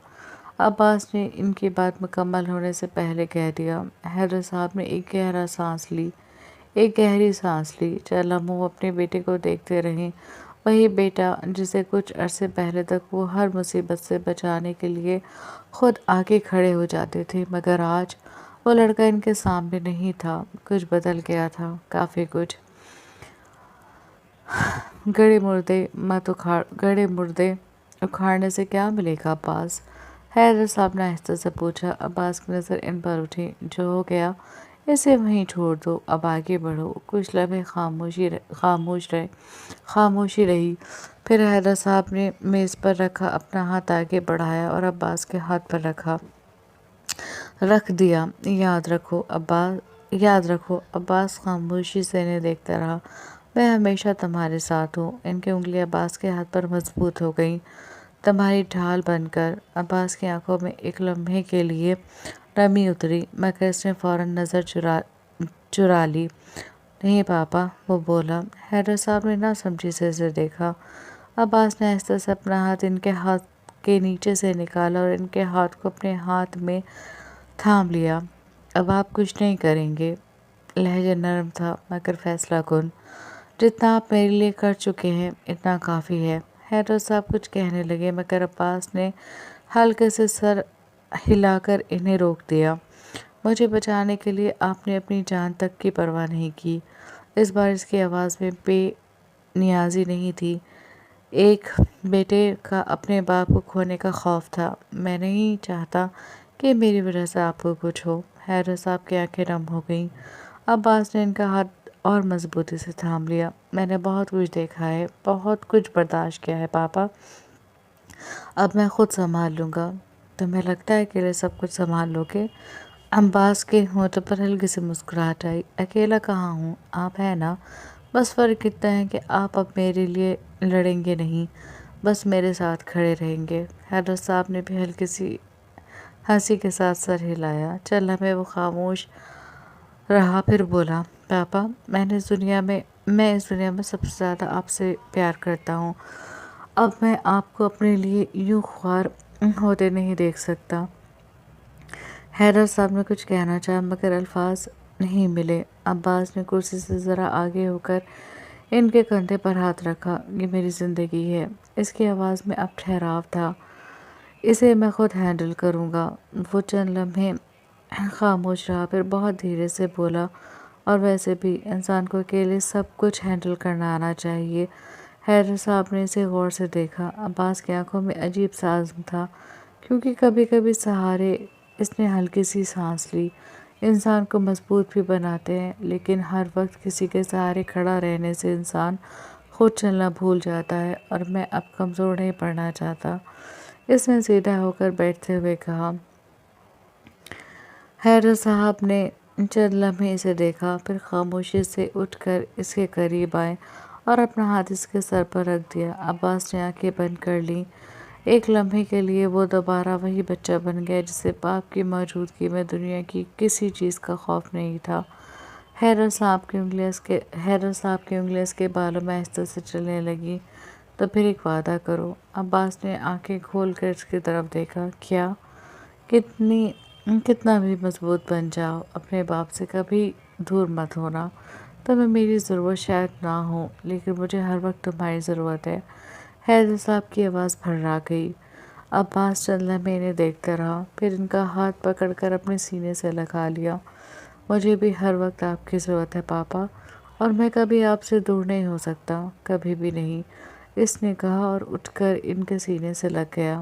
A: عباس نے ان کی بات مکمل ہونے سے پہلے کہہ دیا۔ حیدر صاحب نے ایک گہری سانس لی۔ چند لمحوں وہ اپنے بیٹے کو دیکھتے رہے۔ وہی بیٹا جسے کچھ عرصے پہلے تک وہ ہر مصیبت سے بچانے کے لیے خود آگے کھڑے ہو جاتے تھے، مگر آج وہ لڑکا ان کے سامنے نہیں تھا، کچھ بدل گیا تھا، کافی کچھ۔ گڑے مردے اکھاڑنے سے کیا ملے گا عباس؟ حیدر صاحب نے آہستہ سے پوچھا۔ عباس کی نظر ان پر اٹھی۔ جو ہو گیا اسے وہیں چھوڑ دو، اب آگے بڑھو۔ کچھ لمحے خاموشی رہی، پھر حیدر صاحب نے میز پر رکھا اپنا ہاتھ آگے بڑھایا اور عباس کے ہاتھ پر رکھ دیا۔ یاد رکھو، عباس خاموشی سے انہیں دیکھتا رہا، میں ہمیشہ تمہارے ساتھ ہوں۔ ان کی انگلیاں عباس کے ہاتھ پر مضبوط ہو گئیں، تمہاری ڈھال بن کر۔ عباس کی آنکھوں میں ایک لمحے کے لیے نمی اتری، مگر اس نے فوراً نظر چرا لی۔ نہیں پاپا، وہ بولا۔ حیدر صاحب نے ناسمجھی سے اسے دیکھا۔ عباس نے آہستہ سے اپنا ہاتھ ان کے ہاتھ کے نیچے سے نکالا اور ان کے ہاتھ کو اپنے ہاتھ میں تھام لیا۔ اب آپ کچھ نہیں کریں گے؟ لہجہ نرم تھا مگر فیصلہ کن۔ جتنا آپ میرے لیے کر چکے ہیں اتنا کافی ہے۔ حیدر صاحب کچھ کہنے لگے مگر عباس نے ہلکے سے سر ہلا کر انہیں روک دیا۔ مجھے بچانے کے لیے آپ نے اپنی جان تک کی پرواہ نہیں کی۔ اس بار اس کی آواز میں بے نیازی نہیں تھی، ایک بیٹے کا اپنے باپ کو کھونے کا خوف تھا۔ میں نہیں چاہتا کہ میری وجہ سے آپ کو کچھ ہو۔ حیدر صاحب کی آنکھیں نم ہو گئیں۔ عباس نے ان کا ہاتھ اور مضبوطی سے تھام لیا۔ میں نے بہت کچھ دیکھا ہے، بہت کچھ برداشت کیا ہے پاپا، اب میں خود سنبھال لوں گا۔ تمہیں لگتا ہے اکیلے سب کچھ سنبھال لو گے؟ عباس کے ہونٹوں پر ہلکی سی مسکراہٹ آئی۔ اکیلا کہاں ہوں، آپ ہیں نا، بس فرق اتنا ہے کہ آپ اب میرے لیے لڑیں گے نہیں، بس میرے ساتھ کھڑے رہیں گے۔ حیدر صاحب نے بھی ہلکی سی ہنسی کے ساتھ سر ہلایا۔ چند لمحے وہ خاموش رہا، پھر بولا، پاپا میں اس دنیا میں سب سے زیادہ آپ سے پیار کرتا ہوں، اب میں آپ کو اپنے لیے یوں خوار ہوتے نہیں دیکھ سکتا۔ حیدر صاحب نے کچھ کہنا چاہا مگر الفاظ نہیں ملے۔ عباس نے کرسی سے ذرا آگے ہو کر ان کے کندھے پر ہاتھ رکھا۔ یہ میری زندگی ہے، اس کی آواز میں اب ٹھہراو تھا، اسے میں خود ہینڈل کروں گا۔ وہ چند لمحے خاموش رہا، پھر بہت دھیرے سے بولا، اور ویسے بھی انسان کو اکیلے سب کچھ ہینڈل کرنا آنا چاہیے۔ حیدر صاحب نے اسے غور سے دیکھا۔ عباس کی آنکھوں میں عجیب سا عزم تھا، کیونکہ کبھی کبھی سہارے، اس نے ہلکی سی سانس لی، انسان کو مضبوط بھی بناتے ہیں، لیکن ہر وقت کسی کے سہارے کھڑا رہنے سے انسان خود چلنا بھول جاتا ہے، اور میں اب کمزور نہیں پڑنا چاہتا۔ اس نے سیدھا ہو کر بیٹھتے ہوئے کہا۔ حیدر صاحب نے چند لمحے اسے دیکھا، پھر خاموشی سے اٹھ کر اس کے قریب آئے اور اپنا ہاتھ اس کے سر پر رکھ دیا۔ عباس نے آنکھیں بند کر لیں۔ ایک لمحے کے لیے وہ دوبارہ وہی بچہ بن گیا جسے باپ کی موجودگی میں دنیا کی کسی چیز کا خوف نہیں تھا۔ حیدر صاحب کی انگلیاں اس کے بالوں میں آہستہ سے چلنے لگیں۔ تو پھر ایک وعدہ کرو۔ عباس نے آنکھیں کھول کر اس کی طرف دیکھا۔ کیا؟ کتنا بھی مضبوط بن جاؤ، اپنے باپ سے کبھی دور مت ہونا۔ تمہیں میری ضرورت شاید نہ ہو، لیکن مجھے ہر وقت تمہاری ضرورت ہے۔ حیدر صاحب کی آواز بھرا گئی۔ عباس چند لمحے انہیں دیکھتا رہا، پھر ان کا ہاتھ پکڑ کر اپنے سینے سے لگا لیا۔ مجھے بھی ہر وقت آپ کی ضرورت ہے پاپا، اور میں کبھی آپ سے دور نہیں ہو سکتا، کبھی بھی نہیں، اس نے کہا اور اٹھ کر ان کے سینے سے لگ گیا۔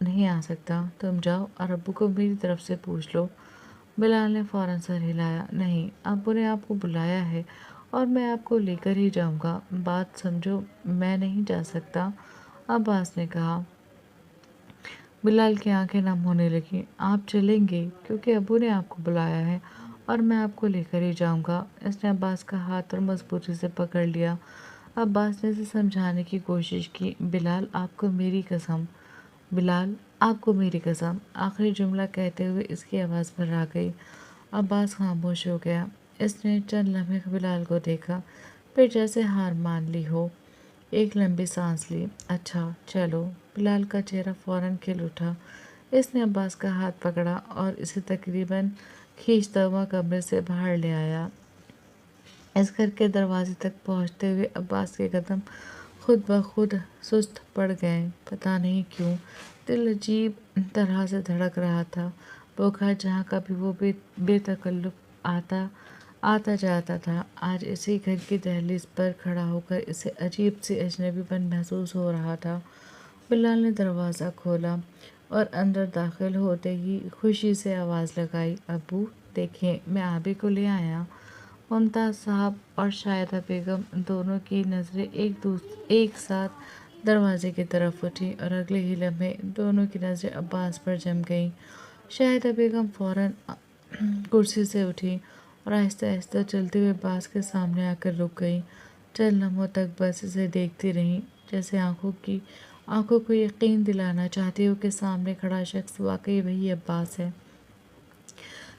A: نہیں آ سکتا، تم جاؤ اور ابو کو میری طرف سے پوچھ لو۔ بلال نے فوراً سر ہلایا۔ نہیں، ابو نے آپ کو بلایا ہے اور میں آپ کو لے کر ہی جاؤں گا، بات سمجھو، میں نہیں جا سکتا، عباس نے کہا۔ بلال کی آنکھیں نم ہونے لگیں۔ آپ چلیں گے کیونکہ ابو نے آپ کو بلایا ہے اور میں آپ کو لے کر ہی جاؤں گا۔ اس نے عباس کا ہاتھ اور مضبوطی سے پکڑ لیا۔ عباس نے اسے سمجھانے کی کوشش کی۔ بلال، آپ کو میری قسم، بلال، آپ کو میری قسم، آخری جملہ کہتے ہوئے اس کی آواز بھر آ گئی۔ عباس خاموش ہو گیا۔ اس نے چند لمحے بلال کو دیکھا، پھر جیسے ہار مان لی ہو ایک لمبی سانس لی۔ اچھا چلو۔ بلال کا چہرہ فوراً کھل اٹھا۔ اس نے عباس کا ہاتھ پکڑا اور اسے تقریباً کھینچتا ہوا کمرے سے باہر لے آیا۔ اس گھر کے دروازے تک پہنچتے ہوئے عباس کے قدم خود بخود سست پڑ گئے۔ پتہ نہیں کیوں دل عجیب طرح سے دھڑک رہا تھا۔ وہ گھر جہاں کبھی وہ بے تکلف آتا جاتا تھا، آج اسی گھر کی دہلیز پر کھڑا ہو کر اسے عجیب سی اجنبی پن محسوس ہو رہا تھا۔ بلال نے دروازہ کھولا اور اندر داخل ہوتے ہی خوشی سے آواز لگائی، ابو دیکھیں، میں آبی کو لے آیا۔ ممتاز صاحب اور شاہدہ بیگم دونوں کی نظریں ایک ساتھ دروازے کی طرف اٹھی اور اگلے ہی لمحے دونوں کی نظریں عباس پر جم گئیں۔ شاہدہ بیگم فوراً کرسی سے اٹھی اور آہستہ آہستہ چلتے ہوئے عباس کے سامنے آ کر رک گئی۔ چند لمحوں تک بس اسے دیکھتی رہیں، جیسے آنکھوں کو یقین دلانا چاہتی ہو کہ سامنے کھڑا شخص واقعی وہی عباس ہے۔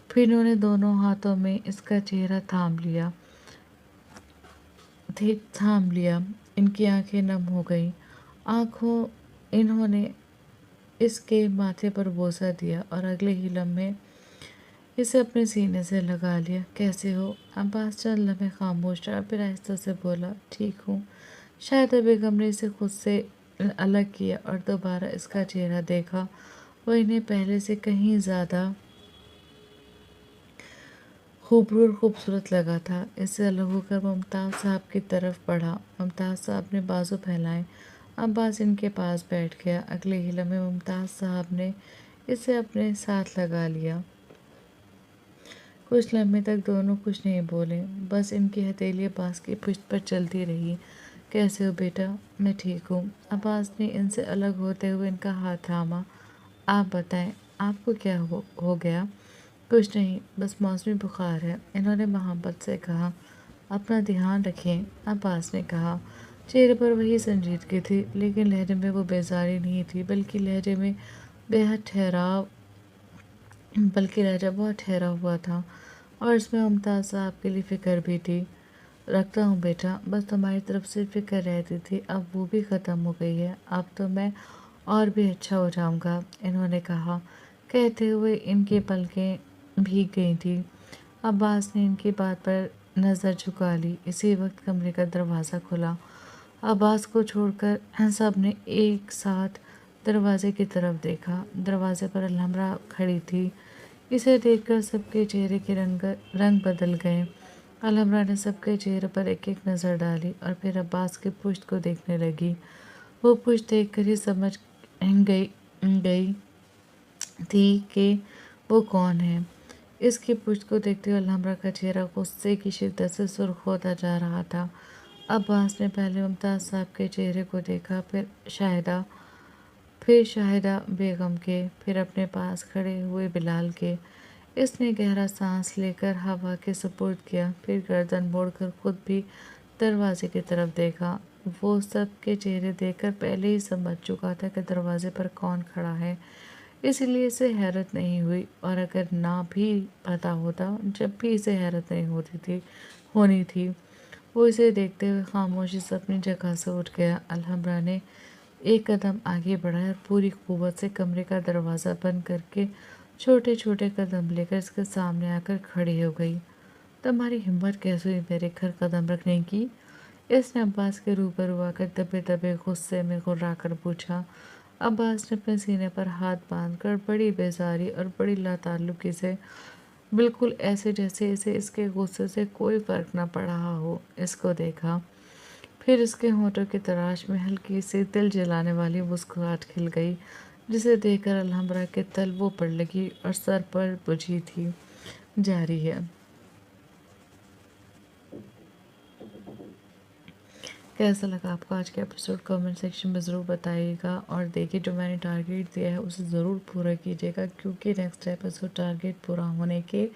A: پھر انہوں نے دونوں ہاتھوں میں اس کا چہرہ تھام لیا۔ ان کی آنکھیں نم ہو گئیں۔ انہوں نے اس کے ماتھے پر بوسہ دیا اور اگلے ہی لمحے اسے اپنے سینے سے لگا لیا۔ کیسے ہو؟ عباس چند لمحے خاموش رہا، پھر آہستہ سے بولا، ٹھیک ہوں۔ شاہدہ بیگم نے اسے خود سے الگ کیا اور دوبارہ اس کا چہرہ دیکھا۔ وہ انہیں پہلے سے کہیں زیادہ خوبرو اور خوبصورت لگا تھا۔ اس سے الگ ہو کر ممتاز صاحب کی طرف بڑھا۔ ممتاز صاحب نے بازو پھیلائے۔ عباس ان کے پاس بیٹھ گیا۔ اگلے ہی لمحے ممتاز صاحب نے اسے اپنے ساتھ لگا لیا۔ کچھ لمحے تک دونوں کچھ نہیں بولے، بس ان کی ہتھیلی عباس کی پشت پر چلتی رہی۔ کیسے ہو بیٹا؟ میں ٹھیک ہوں۔ عباس نے ان سے الگ ہوتے ہوئے ان کا ہاتھ تھاما۔ آپ بتائیں، آپ کو کیا ہو گیا؟ کچھ نہیں، بس موسمی بخار ہے، انہوں نے محبت سے کہا۔ اپنا دھیان رکھیں، عباس نے کہا۔ چہرے پر وہی سنجیدگی تھی، لیکن لہجے میں وہ بیزاری نہیں تھی، بلکہ لہجہ بہت ٹھہرا ہوا تھا، اور اس میں ممتاز صاحب کے لیے فکر بھی تھی۔ رکھتا ہوں بیٹا، بس تمہاری طرف سے فکر رہتی تھی، اب وہ بھی ختم ہو گئی ہے، اب تو میں اور بھی اچھا ہو جاؤں گا، انہوں نے کہا۔ کہتے ہوئے ان کی پلکیں بھیگ گئی تھیں۔ عباس نے ان کی بات پر نظر جھکا لی۔ اسی وقت کمرے کا دروازہ کھلا۔ عباس کو چھوڑ کر سب نے ایک ساتھ دروازے کی طرف دیکھا۔ دروازے پر الحمرا کھڑی تھی۔ اسے دیکھ کر سب کے چہرے کے رنگ بدل گئے۔ الحمرا نے سب کے چہرے پر ایک ایک نظر ڈالی اور پھر عباس کی پشت کو دیکھنے لگی۔ وہ پشت دیکھ کر ہی سمجھ گئی تھی کہ وہ کون ہے۔ اس کی پشت کو دیکھتے ہوئے الحمرا کا چہرہ غصے کی شدت سے سرخ ہوتا جا رہا تھا۔ عباس نے پہلے ممتاز صاحب کے چہرے کو دیکھا، پھر شاہدہ بیگم کے، پھر اپنے پاس کھڑے ہوئے بلال کے۔ اس نے گہرا سانس لے کر ہوا کے سپرد کیا، پھر گردن موڑ کر خود بھی دروازے کی طرف دیکھا۔ وہ سب کے چہرے دیکھ کر پہلے ہی سمجھ چکا تھا کہ دروازے پر کون کھڑا ہے، اسی لیے اسے حیرت نہیں ہوئی، اور اگر نہ بھی پتہ ہوتا، جب بھی اسے حیرت نہیں ہونی تھی، وہ اسے دیکھتے ہوئے خاموشی سے اپنی جگہ سے اٹھ گیا۔ الحمرا نے ایک قدم آگے بڑھایا اور پوری قوت سے کمرے کا دروازہ بند کر کے چھوٹے چھوٹے قدم لے کر اس کے سامنے آ کر کھڑی ہو گئی۔ تمہاری ہمت کیسے ہوئی میرے گھر قدم رکھنے کی؟ اس نے عباس کے روبرو آ کر دبے دبے غصے میں گھبرا کر پوچھا۔ عباس نے اپنے سینے پر ہاتھ باندھ کر بڑی بیزاری اور بڑی لاتعلقی سے، بالکل ایسے جیسے اسے اس کے غصے سے کوئی فرق نہ پڑ رہا ہو، اس کو دیکھا۔ پھر اس کے ہونٹوں کی تراش میں ہلکی سی دل جلانے والی مسکراہٹ کھل گئی، جسے دیکھ کر الحمرا کے تل وہ پڑ لگی اور سر پر بجھی تھی۔ جاری ہے۔ کیسا لگا آپ کو آج کا ایپیسوڈ کامنٹ سیکشن میں ضرور بتائیے گا، اور دیکھیے جو میں نے ٹارگیٹ دیا ہے اسے ضرور پورا کیجیے گا، کیونکہ نیکسٹ ایپیسوڈ ٹارگیٹ پورا ہونے کے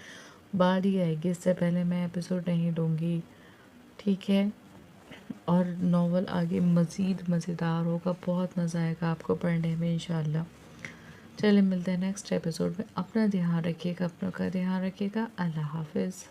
A: بعد ہی آئے گی، اس سے پہلے میں ایپیسوڈ نہیں دوں گی، ٹھیک ہے؟ اور ناول آگے مزید مزیدار ہوگا، بہت مزہ آئے گا آپ کو پڑھنے میں انشاءاللہ۔ چلے ملتے ہیں نیکسٹ ایپیسوڈ میں، اپنا دھیان رکھیے گا، اپنوں کا دھیان رکھیے گا، اللہ حافظ۔